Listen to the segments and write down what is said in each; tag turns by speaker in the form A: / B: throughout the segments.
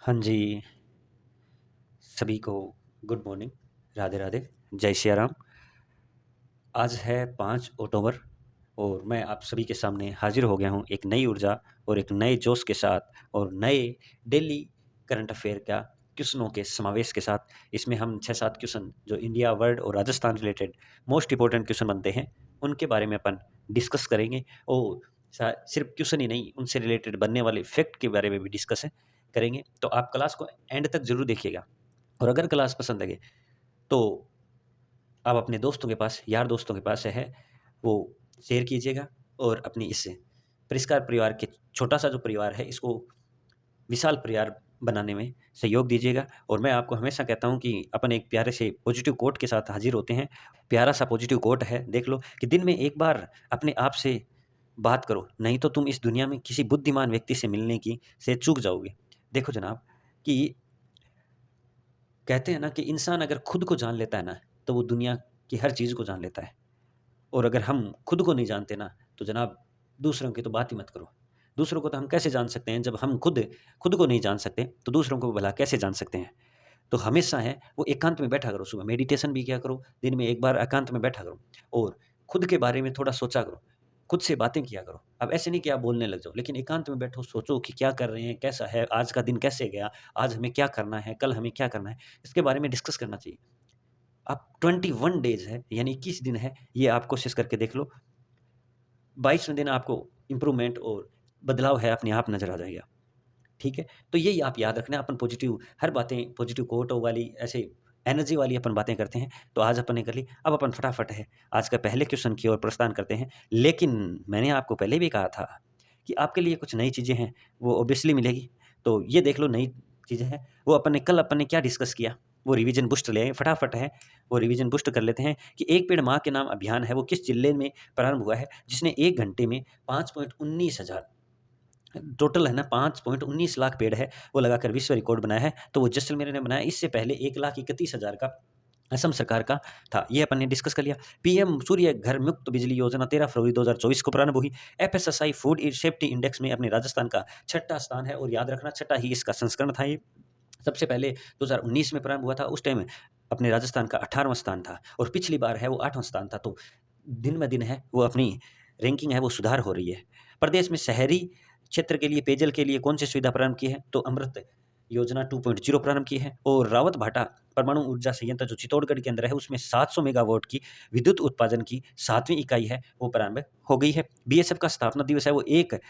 A: हाँ जी, सभी को गुड मॉर्निंग, राधे राधे, जय सिया राम। आज है 5 अक्टूबर और मैं आप सभी के सामने हाजिर हो गया हूँ एक नई ऊर्जा और एक नए जोश के साथ और नए डेली करंट अफेयर का क्वेश्चनों के समावेश के साथ। इसमें हम 6-7 क्वेश्चन जो इंडिया, वर्ल्ड और Rajasthan related most important question बनते हैं, उनके बारे में अपन डिस्कस करेंगे और सिर्फ क्वेश्चन ही नहीं, उनसे रिलेटेड बनने वाले फैक्ट के बारे में भी डिस्कस करेंगे। तो आप क्लास को एंड तक ज़रूर देखिएगा और अगर क्लास पसंद लगे तो आप अपने दोस्तों के पास, यार दोस्तों के पास है वो शेयर कीजिएगा और अपनी इस परिष्कार परिवार के छोटा-सा जो परिवार है, इसको विशाल परिवार बनाने में सहयोग दीजिएगा। और मैं आपको हमेशा कहता हूँ कि अपन एक प्यारे से पॉजिटिव कोट के साथ हाज़िर होते हैं। प्यारा-सा पॉजिटिव कोट है, देख लो कि दिन में एक बार अपने आप से बात करो, नहीं तो तुम इस दुनिया में किसी बुद्धिमान व्यक्ति से मिलने की से चूक जाओगे। देखो जनाब कि कहते हैं ना कि इंसान अगर खुद को जान लेता है ना, तो वो दुनिया की हर चीज़ को जान लेता है। और अगर हम खुद को नहीं जानते ना, तो जनाब दूसरों की तो बात ही मत करो। दूसरों को तो हम कैसे जान सकते हैं, जब हम खुद खुद को नहीं जान सकते, तो दूसरों को भला कैसे जान सकते हैं? तो हमेशा है वो एकांत में बैठा करो, सुबह मेडिटेशन भी किया करो, दिन में एक बार एकांत में बैठा करो और खुद के बारे में थोड़ा सोचा करो, खुद से बातें किया करो। अब ऐसे नहीं कि आप बोलने लग जाओ, लेकिन एकांत में बैठो, सोचो कि क्या कर रहे हैं, कैसा है, आज का दिन कैसे गया, आज हमें क्या करना है, कल हमें क्या करना है, इसके बारे में डिस्कस करना चाहिए। आप 21 डेज़ है, यानी 21 दिन है, ये आप कोशिश करके देख लो। 22वें दिन आपको इम्प्रूवमेंट और बदलाव है अपने आप नज़र आ जाएगा, ठीक है? तो यही आप याद रखना, अपन पॉज़िटिव हर बातें पॉज़िटिव कोटों वाली ऐसे एनर्जी वाली अपन बातें करते हैं, तो आज अपन ने कर ली। अब अपन फटाफट है, आज का पहले क्वेश्चन की ओर प्रस्थान करते हैं। लेकिन मैंने आपको पहले भी कहा था कि आपके लिए कुछ नई चीज़ें हैं, वो ऑब्वियसली मिलेगी। तो ये देख लो नई चीज़ें हैं, वो अपन ने क्या डिस्कस किया, वो रिवीजन बूस्ट ले आए। फटाफट है, वो रिवीजन बूस्ट कर लेते हैं कि एक पेड़ माँ के नाम अभियान है, वो किस जिले में प्रारंभ हुआ है, जिसने 1 घंटे में 5.19 हज़ार टोटल है ना 5.19 लाख पेड़ है, वो लगाकर विश्व रिकॉर्ड बनाया है। तो वो जैसलमेर ने बनाया, इससे पहले 1,31,000 का असम सरकार का था। ये अपन ने डिस्कस कर लिया। पीएम सूर्य घर मुफ्त बिजली योजना 13 फरवरी 2024 को प्रारंभ हुई। एफएसएसआई फूड सेफ्टी इंडेक्स में अपने राजस्थान का छठा स्थान है और याद रखना छठा ही इसका संस्करण था ये। सबसे पहले 2019 में प्रारंभ हुआ था, उस टाइम अपने राजस्थान का 18वां स्थान था और पिछली बार है वो 8वां स्थान था। तो दिन-ब-दिन है वो अपनी रैंकिंग है वो सुधार हो रही है। प्रदेश में शहरी क्षेत्र के लिए पेयजल के लिए कौन-सी सुविधा प्रारंभ की है? तो अमृत योजना 2.0 प्रारंभ की है और रावतभाटा परमाणु ऊर्जा संयंत्र जो चित्तौड़गढ़ के अंदर है, उसमें 700 मेगावाट की विद्युत उत्पादन की 7वीं इकाई है, वो प्रारंभ हो गई है। बीएसएफ का स्थापना दिवस है वो 1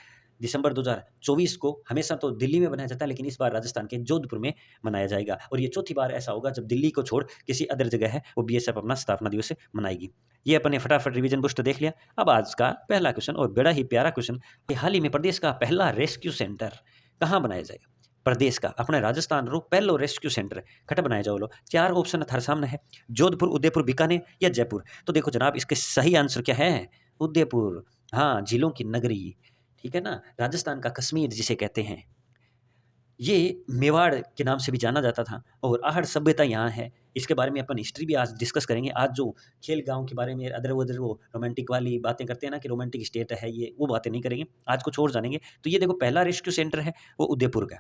A: दिसंबर 2024 को हमेशा तो दिल्ली में मनाया जाता है, लेकिन इस बार राजस्थान के जोधपुर में मनाया जाएगा और ये चौथी बार ऐसा होगा जब दिल्ली को छोड़ किसी अदर जगह है वो बीएसएफ अपना स्थापना दिवस मनाएगी। ये अपन ने फटाफट रिवीजन बूस्ट देख लिया। अब आज का पहला क्वेश्चन और बड़ा ही प्यारा क्वेश्चन, हाल ही में प्रदेश का पहला रेस्क्यू सेंटर कहाँ बनाया जाएगा? प्रदेश का अपने राजस्थान रो पहलो रेस्क्यू सेंटर खट बनाया जाओ। 4 ऑप्शन थारे सामने है, जोधपुर, उदयपुर, बीकानेर या जयपुर। तो देखो जनाब इसके सही आंसर क्या है? उदयपुर। हाँ, झीलों की नगरी, ठीक है ना? राजस्थान का कश्मीर जिसे कहते हैं। ये मेवाड़ के नाम से भी जाना जाता था और आहड़ सभ्यता यहाँ है। इसके बारे में अपन हिस्ट्री भी आज डिस्कस करेंगे। आज जो खेल गाँव के बारे में अदर-वदर वो रोमांटिक वाली बातें करते हैं ना कि रोमांटिक स्टेट है ये, वो बातें नहीं करेंगे। आज कुछ और जानेंगे। तो ये देखो पहला रेस्क्यू सेंटर है वो उदयपुर का।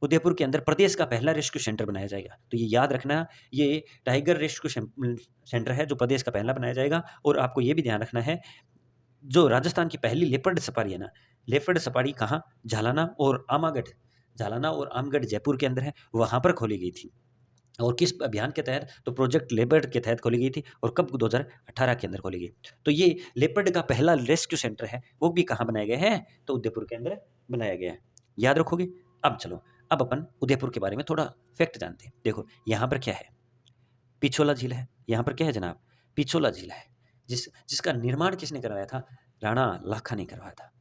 A: उदयपुर के अंदर प्रदेश का पहला रेस्क्यू सेंटर बनाया जाएगा। तो ये याद रखना, ये टाइगर रेस्क्यू सेंटर है जो प्रदेश का पहला बनाया जाएगा और आपको ये भी ध्यान रखना है, जो राजस्थान की पहली लेपर्ड सफारी है ना, लेपर्ड सफारी कहाँ? झालाना और आमगढ़ जयपुर के अंदर है, वहाँ पर खोली गई थी। और किस अभियान के तहत? तो प्रोजेक्ट लेपर्ड के तहत खोली गई थी और कब? 2018 के अंदर खोली गई। तो ये लेपर्ड का पहला रेस्क्यू सेंटर है, वो भी कहाँ बनाया गया है? तो उदयपुर के अंदर बनाया गया है। याद रखोगे? अब चलो, अब अपन उदयपुर के बारे में थोड़ा फैक्ट जानते हैं। देखो, यहाँ पर क्या है? पिछोला झील है। यहाँ पर क्या है जनाब? पिछोला झील है, जिसका निर्माण किसने करवाया था? राणा लाखा ने करवाया था।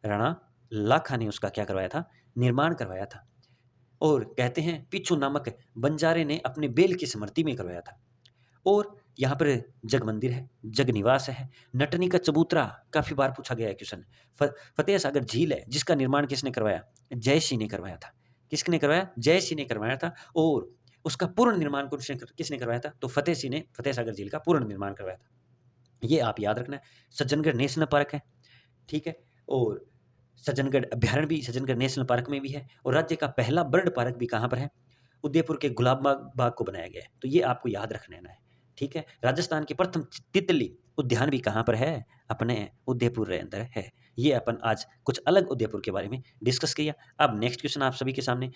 A: राणा लाखा ने उसका क्या करवाया था? निर्माण करवाया था। और कहते हैं पिच्चू नामक बंजारे ने अपने बेल की स्मृति में करवाया था। और यहाँ पर जग मंदिर है, जग निवास है, नटनी का चबूतरा काफ़ी बार पूछा गया है क्वेश्चन। फतेह सागर झील है, जिसका निर्माण किसने करवाया? जय सिंह ने करवाया था। किसने करवाया? जय सिंह ने करवाया था। और उसका पूर्ण निर्माण किसने करवाया था? तो फतेह सिंह ने फतेह सागर झील का पूर्ण निर्माण करवाया था। ये आप याद रखना है। सज्जनगढ़ नेशनल पार्क है, ठीक है? और सज्जनगढ़ अभ्यारण्य भी सज्जनगढ़ नेशनल पार्क में भी है, और राज्य का पहला बर्ड पार्क भी कहाँ पर है? उदयपुर के गुलाब बाग बाग को बनाया गया है। तो ये आपको याद रख लेना है, ठीक है? राजस्थान के प्रथम तितली उद्यान भी कहाँ पर है? अपने उदयपुर के अंदर है। ये अपन आज कुछ अलग उदयपुर के बारे में डिस्कस किया। अब नेक्स्ट क्वेश्चन आप सभी के सामने,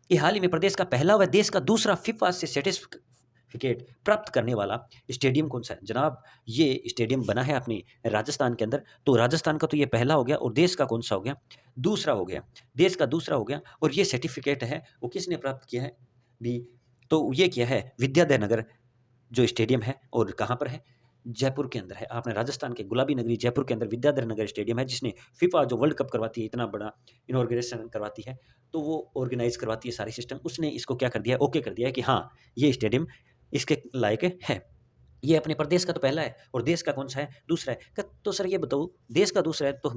A: कि हाल ही में प्रदेश का पहला व देश का दूसरा फीफा से सर्टिफिकेट प्राप्त करने वाला स्टेडियम कौन सा है? जनाब, ये स्टेडियम बना है अपने राजस्थान के अंदर। तो राजस्थान का तो ये पहला हो गया, और देश का कौन सा हो गया? दूसरा हो गया। देश का दूसरा हो गया, और ये सर्टिफिकेट है वो किसने प्राप्त किया है भी? तो ये किया है विद्याधर नगर जो स्टेडियम है, और कहाँ पर है? जयपुर के अंदर है। आपने राजस्थान के गुलाबी नगरी जयपुर के अंदर विद्याधर नगर स्टेडियम है, जिसने फीफा जो वर्ल्ड कप करवाती है, इतना बड़ा इनॉर्गेशन करवाती है, तो वो ऑर्गेनाइज करवाती है सारी सिस्टम, उसने इसको क्या कर दिया? ओके कर दिया है कि हाँ, ये स्टेडियम इसके लायक है। ये अपने प्रदेश का तो पहला है, और देश का कौन सा है? दूसरा है। तो सर ये बताओ, देश का दूसरा है तो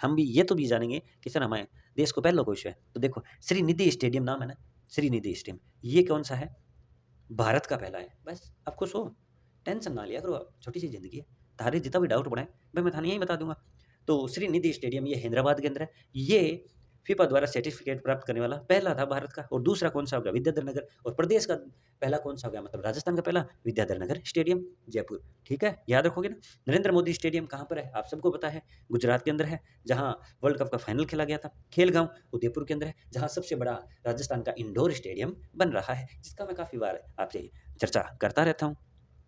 A: हम भी ये तो भी जानेंगे कि सर हमारे देश को पहला कौन सा है? तो देखो, श्रीनिधि स्टेडियम नाम है ना, श्रीनिधि स्टेडियम, ये कौन सा है? भारत का पहला है। बस आप खुश हो, टेंशन ना लिया करो, छोटी सी ज़िंदगी है। तारे जितना भी डाउट पड़ा है भाई मैं थाने यही बता दूंगा। तो श्रीनिधि स्टेडियम ये हैदराबाद के अंदर है। ये फीफा द्वारा सर्टिफिकेट प्राप्त करने वाला पहला था भारत का। और दूसरा कौन सा हो गया? विद्याधर नगर। और प्रदेश का पहला कौन सा हो गया? मतलब राजस्थान का पहला विद्याधर नगर स्टेडियम जयपुर। ठीक है, याद रखोगे ना? नरेंद्र मोदी स्टेडियम कहाँ पर है? आप सबको पता है, गुजरात के अंदर है, जहाँ वर्ल्ड कप का फाइनल खेला गया था। खेलगांव उदयपुर के अंदर है, जहाँ सबसे बड़ा राजस्थान का इंडोर स्टेडियम बन रहा है, जिसका मैं काफ़ी बार आपसे चर्चा करता रहता हूँ।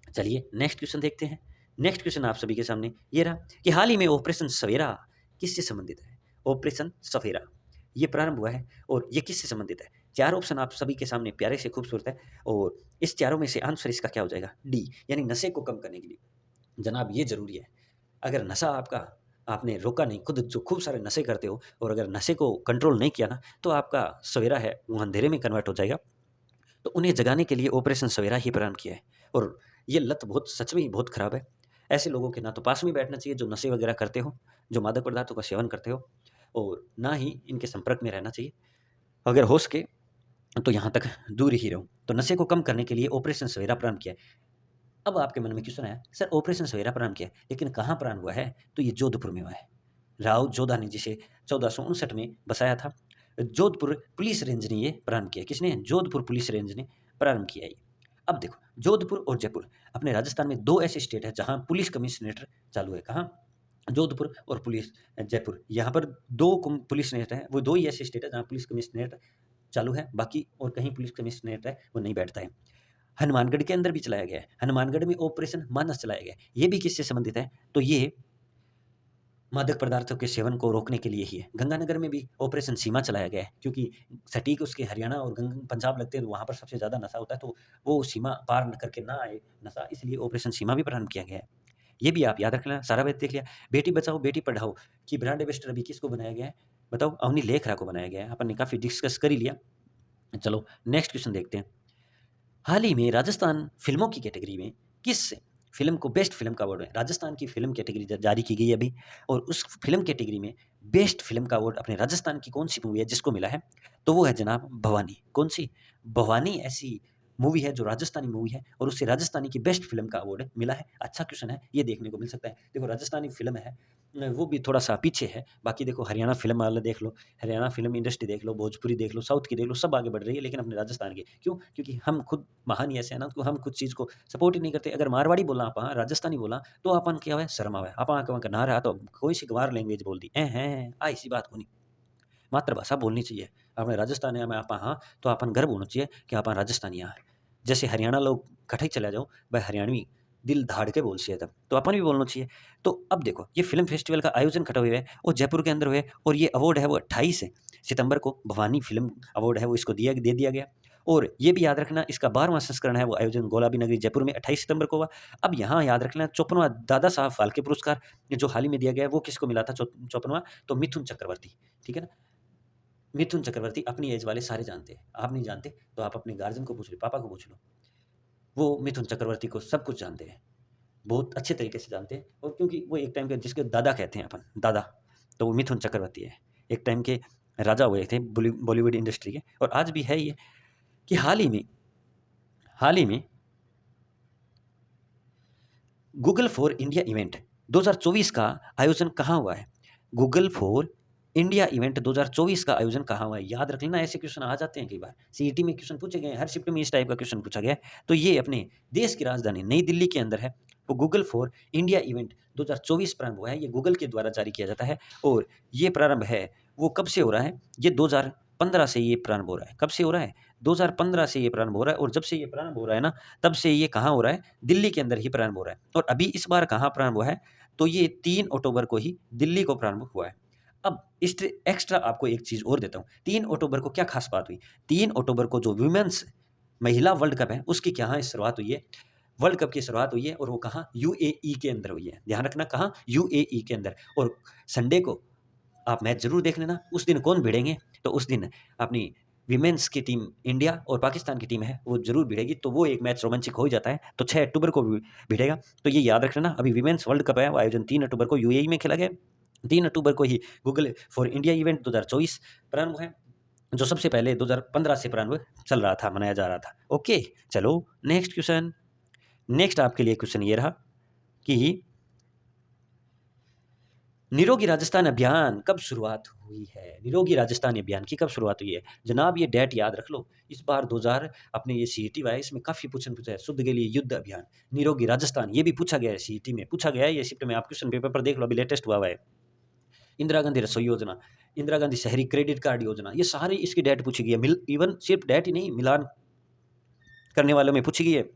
A: चलिए नेक्स्ट क्वेश्चन देखते हैं। नेक्स्ट क्वेश्चन आप सभी के सामने ये रहा कि हाल ही में ऑपरेशन सवेरा किससे संबंधित है? ऑपरेशन सफेरा ये प्रारंभ हुआ है, और ये किससे संबंधित है? चार ऑप्शन आप सभी के सामने प्यारे से खूबसूरत है, और इस चारों में से आंसर इसका क्या हो जाएगा? डी, यानी नशे को कम करने के लिए। जनाब ये जरूरी है, अगर नशा आपका आपने रोका नहीं, खुद जो खूब सारे नशे करते हो, और अगर नशे को कंट्रोल नहीं किया ना, तो आपका सवेरा है वो अंधेरे में कन्वर्ट हो जाएगा। तो उन्हें जगाने के लिए ऑपरेशन सवेरा ही प्रारंभ किया है, और ये लत बहुत सच में ही बहुत खराब है। ऐसे लोगों के ना तो पास में बैठना चाहिए जो नशे वगैरह करते हो, जो मादक पदार्थों का सेवन करते हो, और ना ही इनके संपर्क में रहना चाहिए। अगर हो सके तो यहाँ तक दूर ही रहो। तो नशे को कम करने के लिए ऑपरेशन सवेरा प्रारंभ किया है। अब आपके मन में क्वेश्चन आया, सर ऑपरेशन सवेरा प्रारंभ किया है, लेकिन कहाँ प्रारंभ हुआ है? तो ये जोधपुर में हुआ है। राव जोधा ने जिसे 1459 में बसाया था, जोधपुर पुलिस रेंज ने ये प्रारंभ किया। किसने? जोधपुर पुलिस रेंज ने प्रारंभ किया ये। अब देखो, जोधपुर और जयपुर अपने राजस्थान में दो ऐसे स्टेट है जहाँ पुलिस कमिश्नरेट चालू है। कहाँ? जोधपुर और पुलिस जयपुर। यहाँ पर दो पुलिस कमिश्नरेट है, वो दो ही ऐसे स्टेट है जहाँ पुलिस कमिश्नरेट चालू है, बाकी और कहीं पुलिस कमिश्नरेट है वो नहीं बैठता है। हनुमानगढ़ के अंदर भी चलाया गया है, हनुमानगढ़ में ऑपरेशन मानस चलाया गया है। ये भी किससे संबंधित है? तो ये मादक पदार्थों के सेवन को रोकने के लिए ही है। गंगानगर में भी ऑपरेशन सीमा चलाया गया है, क्योंकि सटीक उसके हरियाणा और पंजाब लगते हैं, तो वहाँ पर सबसे ज़्यादा नशा होता है, तो वो सीमा पार न करके ना आए नशा, इसलिए ऑपरेशन सीमा भी प्रारंभ किया गया है। ये भी आप याद रख लेना। सारा देख लिया। बेटी बचाओ बेटी पढ़ाओ की ब्रांड एम्बेसडर अभी किसको बनाया गया है? बताओ, अवनी लेखरा को बनाया गया है। अपन ने काफ़ी डिस्कस कर ही लिया। चलो नेक्स्ट क्वेश्चन देखते हैं। हाल ही में राजस्थान फिल्मों की कैटेगरी में किस फिल्म को बेस्ट फिल्म का अवार्ड है? राजस्थान की फिल्म कैटेगरी जारी की गई है अभी, और उस फिल्म कैटेगरी में बेस्ट फिल्म का अवार्ड अपने राजस्थान की कौन सी मूवी है जिसको मिला है? तो वो है जनाब भवानी। कौन सी? भवानी ऐसी मूवी है जो राजस्थानी मूवी है, और उससे राजस्थानी की बेस्ट फिल्म का अवार्ड मिला है। अच्छा क्वेश्चन है, ये देखने को मिल सकता है। देखो राजस्थानी फिल्म है वो भी थोड़ा सा पीछे है, बाकी देखो हरियाणा फिल्म वाला देख लो, हरियाणा फिल्म इंडस्ट्री देख लो, भोजपुरी देख लो, साउथ की देख लो, सब आगे बढ़ रही है, लेकिन अपने राजस्थान की क्यों? क्योंकि हम खुद महान ही ऐसे हैं ना, तो हम कुछ चीज़ को सपोर्ट ही नहीं करते। अगर मारवाड़ी बोला आप, राजस्थानी बोला, तो अपन क्या है? शर्म आवे। अपन का ना रहा तो कोई सी गंवार लैंग्वेज बोल दी हैं ऐसी बात को नहीं। मातृभाषा बोलनी चाहिए। अपने राजस्थान में आप हाँ, तो अपन गर्व होना चाहिए कि अपन राजस्थानी हैं। जैसे हरियाणा लोग कठई चला जाओ, भाई हरियाणवी दिल धाड़ के बोल से तब, तो अपन भी बोलना चाहिए। तो अब देखो, ये फिल्म फेस्टिवल का आयोजन खड़ा हुआ है और जयपुर के अंदर हुए, और ये अवार्ड है वो 28 सितंबर को भवानी फिल्म अवार्ड है वो इसको दे दिया गया। और ये भी याद रखना, इसका 12वां संस्करण है वो आयोजन गुलाबी नगरी जयपुर में 28 सितंबर को हुआ। अब यहाँ याद रखना 54वां दादा साहब फाल्के पुरस्कार जो हाल ही में दिया गया है, वो किसको मिला था? 54वां तो मिथुन चक्रवर्ती। ठीक है ना? मिथुन चक्रवर्ती अपनी एज वाले सारे जानते हैं। आप नहीं जानते तो आप अपने गार्जियन को पूछ लो, पापा को पूछ लो। वो मिथुन चक्रवर्ती को सब कुछ जानते हैं, बहुत अच्छे तरीके से जानते हैं। और क्योंकि वो एक टाइम के जिसके दादा कहते हैं अपन दादा, तो वो मिथुन चक्रवर्ती है। एक टाइम के राजा हुए थे बॉलीवुड इंडस्ट्री के, और आज भी है ये। कि हाल ही में गूगल फॉर इंडिया इवेंट 2024 का आयोजन कहाँ हुआ है? गूगल फॉर इंडिया इवेंट 2024 का आयोजन कहाँ हुआ है? याद रख लेना, ऐसे क्वेश्चन आ जाते हैं कई बार। सीईटी में क्वेश्चन पूछे गए हैं, हर शिफ्ट में इस टाइप का क्वेश्चन पूछा गया है। तो ये अपने देश की राजधानी नई दिल्ली के अंदर है। वो गूगल फॉर इंडिया इवेंट 2024 प्रारंभ हुआ है। ये गूगल के द्वारा जारी किया जाता है और ये प्रारंभ है, वो कब से हो रहा है? ये 2015 से ये प्रारंभ हो रहा है। कब से हो रहा है? 2015 से ये प्रारंभ हो रहा है और जब से ये प्रारंभ हो रहा है ना, तब से ये कहाँ हो रहा है? दिल्ली के अंदर ही प्रारंभ हो रहा है। और अभी इस बार कहाँ प्रारंभ हुआ है? तो ये 3 अक्टूबर को ही दिल्ली को प्रारंभ हुआ है। अब एक्स्ट्रा आपको एक चीज़ और देता हूँ। 3 अक्टूबर को क्या ख़ास बात हुई? 3 अक्टूबर को जो वुमेन्स महिला वर्ल्ड कप है, उसकी कहाँ शुरुआत हुई है? वर्ल्ड कप की शुरुआत हुई है और वो कहाँ? यूएई के अंदर हुई है। ध्यान रखना, कहाँ? यूएई के अंदर। और संडे को आप मैच ज़रूर देख लेना। उस दिन कौन भिड़ेंगे? तो उस दिन अपनी विमेन्स की टीम इंडिया और पाकिस्तान की टीम है, वो ज़रूर भिड़ेगी। तो वो एक मैच रोमांचक हो ही जाता है। तो 6 अक्टूबर को भिड़ेगा। तो ये याद रख लेना। अभी विमेन्स वर्ल्ड कप है, वो आयोजन 3 अक्टूबर को यूएई में खेला गया। 3 अक्टूबर को ही गूगल फॉर इंडिया इवेंट 2024 प्रारंभ है, जो सबसे पहले 2015 से प्रारंभ चल रहा था, मनाया जा रहा था। ओके, चलो नेक्स्ट क्वेश्चन। नेक्स्ट आपके लिए क्वेश्चन ये रहा कि निरोगी राजस्थान अभियान कब शुरुआत हुई है? निरोगी राजस्थान अभियान की कब शुरुआत हुई है? जनाब ये डेट याद रख लो। इस बार 2000 अपने ये सीईटी हुआ है, इसमें काफ़ी क्वेश्चन पूछा है। शुद्ध के लिए युद्ध अभियान, निरोगी राजस्थान, ये भी पूछा गया है सीईटी में, पूछा गया है ये शिफ्ट में। आप क्वेश्चन पेपर पर देख लो, अभी लेटेस्ट हुआ है। इंदिरा गांधी रसोई योजना, इंदिरा गांधी शहरी क्रेडिट कार्ड योजना, ये सारी इसकी डेट पूछी गई है। इवन सिर्फ डेट ही नहीं, मिलान करने वालों में पूछी गई है।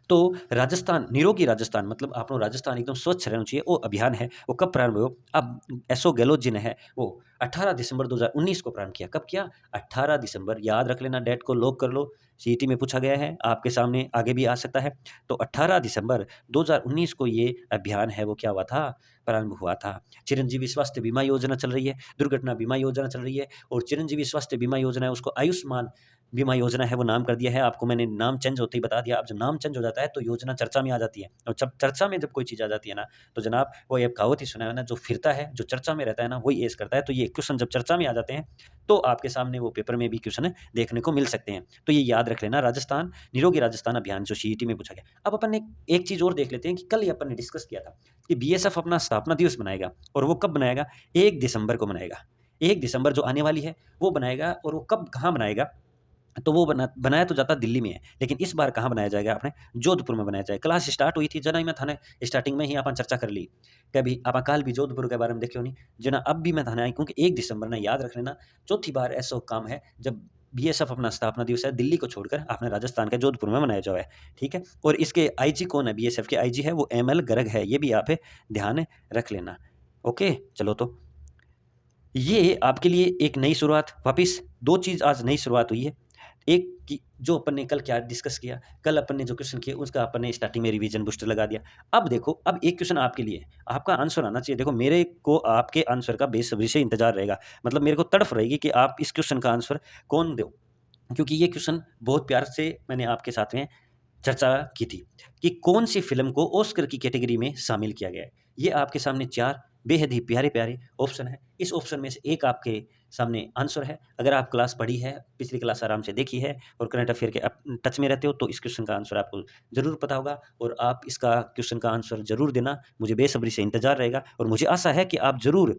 A: तो राजस्थान, निरोगी राजस्थान मतलब आपनो राजस्थान एकदम स्वच्छ रहना चाहिए, वो अभियान है, वो कब प्रारंभ हुआ? अब एसओ गहलोत जी ने है वो 18 दिसंबर 2019 को प्रारंभ किया। कब किया? 18 दिसंबर। याद रख लेना, डेट को लॉक कर लो। सीईटी में पूछा गया है, आपके सामने आगे भी आ सकता है। तो 18 दिसंबर 2019 को ये अभियान है, वो क्या हुआ था? प्रारंभ हुआ था। चिरंजीवी स्वास्थ्य बीमा योजना चल रही है, दुर्घटना बीमा योजना चल रही है और चिरंजीवी स्वास्थ्य बीमा योजना है, उसको आयुष्मान बीमा योजना है, वो नाम कर दिया है। आपको मैंने नाम चेंज होते ही बता दिया। अब जब नाम चेंज हो जाता है तो योजना चर्चा में आ जाती है, और जब चर्चा में जब कोई चीज़ आ जाती है ना, तो जनाब वो एक कहावत ही सुना है ना, जो फिरता है, जो चर्चा में रहता है ना, वही ऐश करता है। तो ये क्वेश्चन जब चर्चा में आ जाते हैं तो आपके सामने वो पेपर में भी क्वेश्चन देखने को मिल सकते हैं। तो ये याद रख लेना, राजस्थान, निरोगी राजस्थान अभियान जो सीईटी में पूछा गया। अब अपन एक चीज़ और देख लेते हैं कि कल ही अपन ने डिस्कस किया था कि बीएसएफ अपना स्थापना दिवस मनाएगा, और वो कब बनाएगा? 1 दिसंबर को मनाएगा। 1 दिसंबर जो आने वाली है वो बनाएगा, और वो कब कहाँ बनाएगा? तो वो बनाया तो जाता दिल्ली में है, लेकिन इस बार कहाँ बनाया जाएगा? अपने जोधपुर में बनाया जाएगा। क्लास स्टार्ट हुई थी जना, मैं थाने स्टार्टिंग में ही अपन चर्चा कर ली। कभी आप काल भी जोधपुर के बारे में देखियो नहीं जना, अब भी मैं थाने आई, क्योंकि 1 दिसंबर ना, याद रख लेना, चौथी बार ऐसा काम है जब बीएसएफ अपना स्थापना दिवस है दिल्ली को छोड़कर अपने राजस्थान के जोधपुर में मनाया जाए। ठीक है, और इसके आईजी कौन है? बीएसएफ के आईजी है वो एमएल गर्ग है, ये भी आप ध्यान रख लेना। ओके, चलो तो ये आपके लिए एक नई शुरुआत। वापिस 2 चीज़ आज नई शुरुआत हुई है। एक कि जो अपन ने कल क्या डिस्कस किया, कल अपन ने जो क्वेश्चन किए उसका अपन ने स्टार्टिंग में रिवीजन बूस्टर लगा दिया। अब देखो, अब एक क्वेश्चन आपके लिए, आपका आंसर आना चाहिए। देखो, मेरे को आपके आंसर का बेसब्री से इंतज़ार रहेगा, मतलब मेरे को तड़फ रहेगी कि आप इस क्वेश्चन का आंसर कौन दो, क्योंकि ये क्वेश्चन बहुत प्यार से मैंने आपके साथ में चर्चा की थी कि कौन सी फ़िल्म को ऑस्कर की कैटेगरी में शामिल किया गया है। ये आपके सामने 4 बेहद ही प्यारे-प्यारे ऑप्शन हैं। इस ऑप्शन में से एक आपके सामने आंसर है। अगर आप क्लास पढ़ी है, पिछली क्लास आराम से देखी है और करंट अफ़ेयर के टच में रहते हो, तो इस क्वेश्चन का आंसर आपको ज़रूर पता होगा, और आप इसका क्वेश्चन का आंसर ज़रूर देना। मुझे बेसब्री से इंतज़ार रहेगा और मुझे आशा है कि आप ज़रूर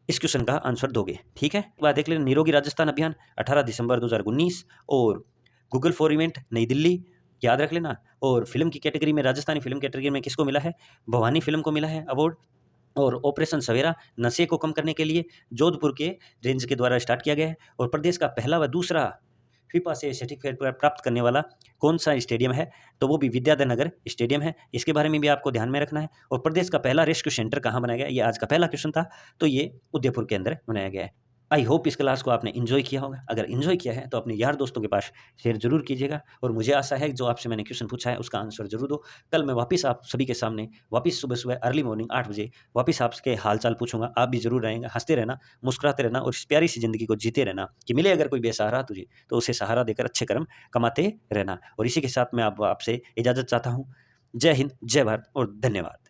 A: इस क्वेश्चन का आंसर दोगे। ठीक है? एक बार देख लेना, निरोगी राजस्थान अभियान 18 दिसंबर 2019 और गूगल फॉर इवेंट नई दिल्ली, याद रख लेना। और फ़िल्म की कैटेगरी में, राजस्थानी फ़िल्म कैटेगरी में किसको मिला है? भवानी फ़िल्म को मिला है अवार्ड। और ऑपरेशन सवेरा नशे को कम करने के लिए जोधपुर के रेंज के द्वारा स्टार्ट किया गया है। और प्रदेश का पहला व दूसरा फीफा से सर्टिफिकेट प्राप्त करने वाला कौन-सा स्टेडियम है? तो वो भी विद्याधर नगर स्टेडियम है। इसके बारे में भी आपको ध्यान में रखना है। और प्रदेश का पहला रेस्क्यू सेंटर कहाँ बनाया गया है? ये आज का पहला क्वेश्चन था, तो ये उदयपुर के अंदर बनाया गया है। आई होप इस क्लास को आपने एन्जॉय किया होगा। अगर एन्जॉय किया है तो अपने यार दोस्तों के पास शेयर ज़रूर कीजिएगा, और मुझे आशा है कि जो आपसे मैंने क्वेश्चन पूछा है उसका आंसर ज़रूर दो। कल मैं वापस आप सभी के सामने वापस सुबह-सुबह अर्ली मॉर्निंग 8 बजे वापस आपके हाल-चाल पूछूँगा। आप भी ज़रूर रहेंगे, हँसते रहना, मुस्कुराते रहना और इस प्यारी सी ज़िंदगी को जीते रहना कि मिले अगर कोई बेसहारा तुझे, तो उसे सहारा देकर अच्छे कर्म कमाते रहना। और इसी के साथ मैं अब आपसे इजाज़त चाहता हूँ। जय हिंद, जय भारत और धन्यवाद।